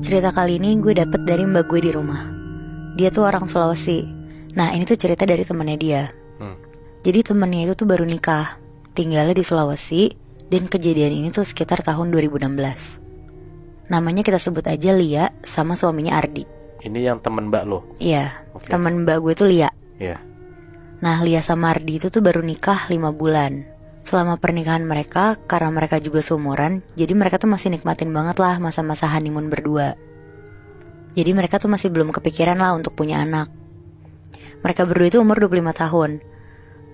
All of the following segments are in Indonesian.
Cerita kali ini gue dapet dari mbak gue di rumah. Dia tuh orang Sulawesi. Nah ini tuh cerita dari temennya dia. Jadi temennya itu tuh baru nikah, tinggalnya di Sulawesi. Dan kejadian ini tuh sekitar tahun 2016. Namanya kita sebut aja Lia sama suaminya Ardi. Ini yang temen mbak lo? Iya, Okay. temen mbak gue tuh Lia. Iya. Nah Lia sama Ardi itu tuh baru nikah 5 bulan. Selama pernikahan mereka, karena mereka juga seumuran, jadi mereka tuh masih nikmatin banget lah masa-masa honeymoon berdua. Jadi mereka tuh masih belum kepikiran lah untuk punya anak. Mereka berdua itu umur 25 tahun.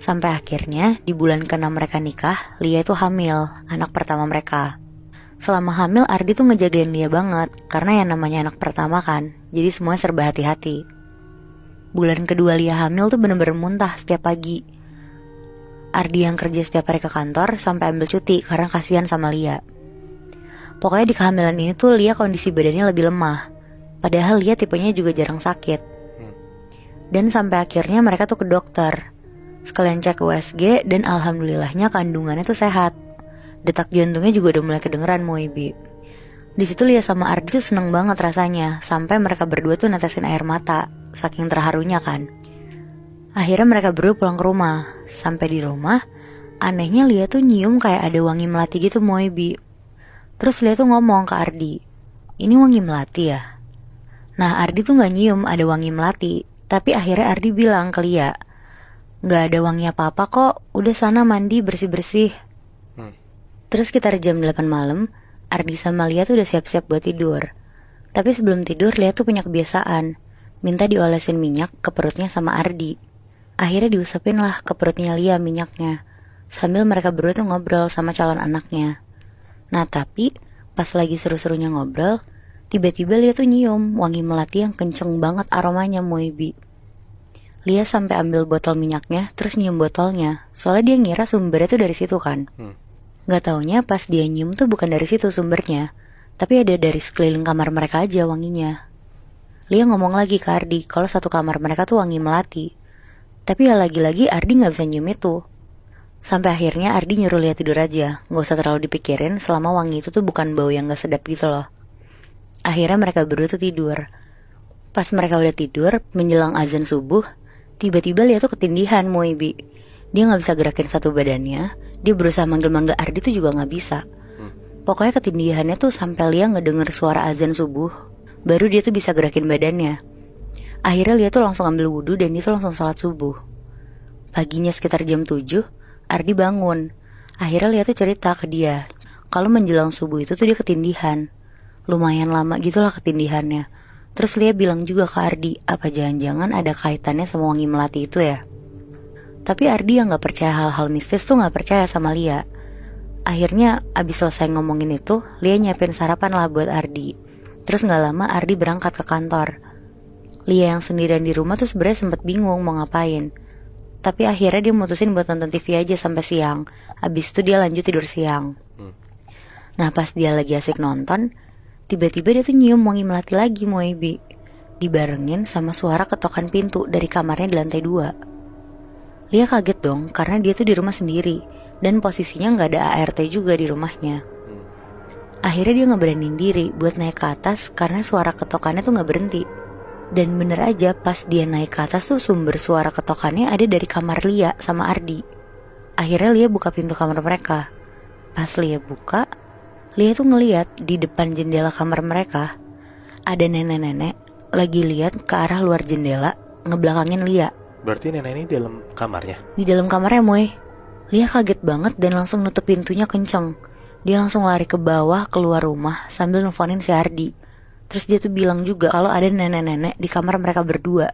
Sampai akhirnya di bulan ke-6 mereka nikah, Lia itu hamil, anak pertama mereka. Selama hamil Ardi tuh ngejagain Lia banget, karena yang namanya anak pertama kan, jadi semuanya serba hati-hati. Bulan kedua Lia hamil tuh bener-bener muntah setiap pagi. Ardi yang kerja setiap hari ke kantor sampai ambil cuti karena kasihan sama Lia. Pokoknya di kehamilan ini tuh Lia kondisi badannya lebih lemah. Padahal Lia tipenya juga jarang sakit. Dan sampai akhirnya mereka tuh ke dokter. Sekalian cek USG dan alhamdulillahnya kandungannya tuh sehat. Detak jantungnya juga udah mulai kedengeran Moebi. Di situ Lia sama Ardi tuh seneng banget rasanya, sampai mereka berdua tuh netesin air mata, saking terharunya kan. Akhirnya mereka berdua pulang ke rumah. Sampai di rumah, anehnya Lia tuh nyium kayak ada wangi melati gitu Moebi. Terus Lia tuh ngomong ke Ardi, "Ini wangi melati ya?" Nah Ardi tuh gak nyium ada wangi melati. Tapi akhirnya Ardi bilang ke Lia, "Gak ada wangi apa-apa kok, udah sana mandi bersih-bersih." Terus sekitar jam 8 malam, Ardi sama Lia tuh udah siap-siap buat tidur. Tapi sebelum tidur Lia tuh punya kebiasaan minta diolesin minyak ke perutnya sama Ardi. Akhirnya diusapin lah ke perutnya Lia minyaknya, sambil mereka berdua tuh ngobrol sama calon anaknya. Nah tapi pas lagi seru-serunya ngobrol, tiba-tiba Lia tuh nyium wangi melati yang kenceng banget aromanya Moebi. Lia sampai ambil botol minyaknya terus nyium botolnya, soalnya dia ngira sumbernya tuh dari situ kan. Gak taunya pas dia nyium tuh bukan dari situ sumbernya, tapi ada dari sekeliling kamar mereka aja wanginya. Lia ngomong lagi ke Ardi kalau satu kamar mereka tuh wangi melati. Tapi ya lagi-lagi Ardi gak bisa nyium itu. Sampai akhirnya Ardi nyuruh Lia tidur aja, gak usah terlalu dipikirin selama wangi itu tuh bukan bau yang gak sedap gitu loh. Akhirnya mereka berdua tuh tidur. Pas mereka udah tidur, menjelang azan subuh, tiba-tiba Lia tuh ketindihan Moebi. Dia gak bisa gerakin satu badannya. Dia berusaha manggil-manggil Ardi tuh juga gak bisa. Pokoknya ketindihannya tuh sampai Lia ngedenger suara azan subuh, baru dia tuh bisa gerakin badannya. Akhirnya Lia tuh langsung ambil wudhu dan dia tuh langsung sholat subuh. Paginya sekitar jam 7, Ardi bangun. Akhirnya Lia tuh cerita ke dia kalau menjelang subuh itu tuh dia ketindihan. Lumayan lama gitulah ketindihannya. Terus Lia bilang juga ke Ardi, apa jangan-jangan ada kaitannya sama wangi melati itu ya. Tapi Ardi yang gak percaya hal-hal mistis tuh gak percaya sama Lia. Akhirnya abis selesai ngomongin itu, Lia nyiapin sarapan lah buat Ardi. Terus gak lama Ardi berangkat ke kantor. Lia yang sendirian di rumah tuh sebenarnya sempet bingung mau ngapain. Tapi akhirnya dia mutusin buat nonton TV aja sampai siang. Abis itu dia lanjut tidur siang. Nah pas dia lagi asik nonton, tiba-tiba dia tuh nyium wangi melati lagi Moebi. Dibarengin sama suara ketokan pintu dari kamarnya di lantai 2. Lia kaget dong karena dia tuh di rumah sendiri dan posisinya gak ada ART juga di rumahnya. Akhirnya dia ngeberanin diri buat naik ke atas karena suara ketokannya tuh gak berhenti. Dan bener aja pas dia naik ke atas tuh sumber suara ketokannya ada dari kamar Lia sama Ardi. Akhirnya Lia buka pintu kamar mereka. Pas Lia buka, Lia tuh ngeliat di depan jendela kamar mereka ada nenek-nenek lagi lihat ke arah luar jendela ngebelakangin Lia. Berarti nenek ini dalam kamarnya? Di dalam kamarnya Moe. Lia kaget banget dan langsung nutup pintunya kenceng. Dia langsung lari ke bawah keluar rumah sambil nelfonin si Ardi. Terus dia tuh bilang juga kalau ada nenek-nenek di kamar mereka berdua.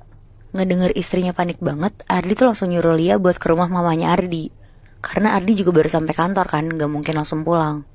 Ngedenger istrinya panik banget, Ardi tuh langsung nyuruh Lia buat ke rumah mamanya Ardi. Karena Ardi juga baru sampai kantor kan, gak mungkin langsung pulang.